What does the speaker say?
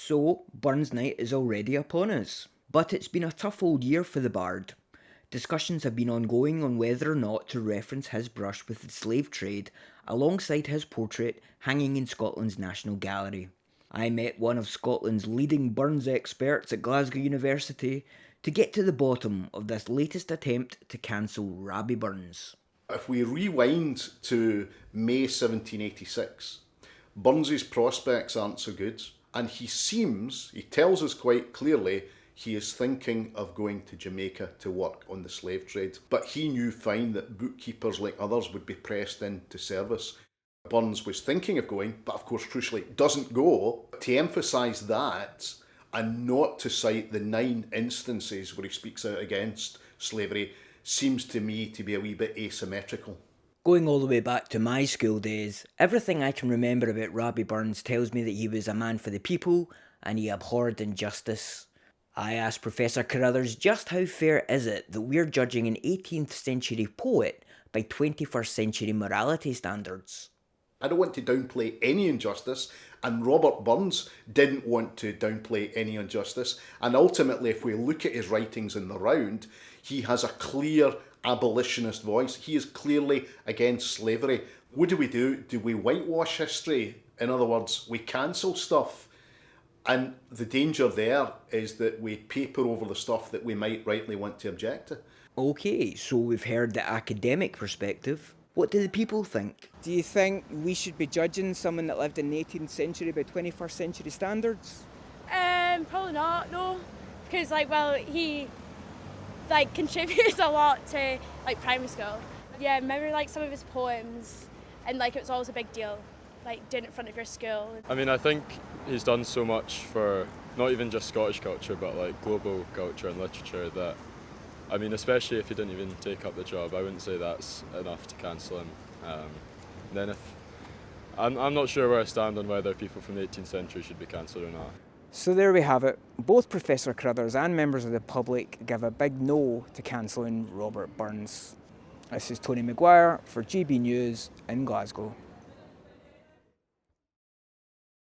So, Burns Night is already upon us. But it's been a tough old year for the bard. Discussions have been ongoing on whether or not to reference his brush with the slave trade alongside his portrait hanging in Scotland's National Gallery. I met one of Scotland's leading Burns experts at Glasgow University to get to the bottom of this latest attempt to cancel Rabbie Burns. If we rewind to May 1786, Burns's prospects aren't so good, and he tells us quite clearly, he is thinking of going to Jamaica to work on the slave trade. But he knew fine that bookkeepers like others would be pressed into service. Burns was thinking of going, but of course, crucially, doesn't go. To emphasise that and not to cite the 9 instances where he speaks out against slavery seems to me to be a wee bit asymmetrical. Going all the way back to my school days, everything I can remember about Rabbie Burns tells me that he was a man for the people and he abhorred injustice. I asked Professor Carruthers just how fair is it that we're judging an 18th century poet by 21st century morality standards? I don't want to downplay any injustice, and Robert Burns didn't want to downplay any injustice. And ultimately, if we look at his writings in the round, he has a clear abolitionist voice. He is clearly against slavery. What do? Do we whitewash history? In other words, we cancel stuff. And the danger there is that we paper over the stuff that we might rightly want to object to. Okay, so we've heard the academic perspective. What do the people think? Do you think we should be judging someone that lived in the 18th century by 21st century standards? Probably not, no. Because, he, contributes a lot to, primary school. Yeah, remember, some of his poems, and, it was always a big deal, doing it in front of your school. I mean, I think he's done so much for not even just Scottish culture, but, global culture and literature that, I mean, especially if he didn't even take up the job, I wouldn't say that's enough to cancel him. Then I'm not sure where I stand on whether people from the 18th century should be cancelled or not. So there we have it. Both Professor Carruthers and members of the public give a big no to cancelling Robert Burns. This is Tony McGuire for GB News in Glasgow.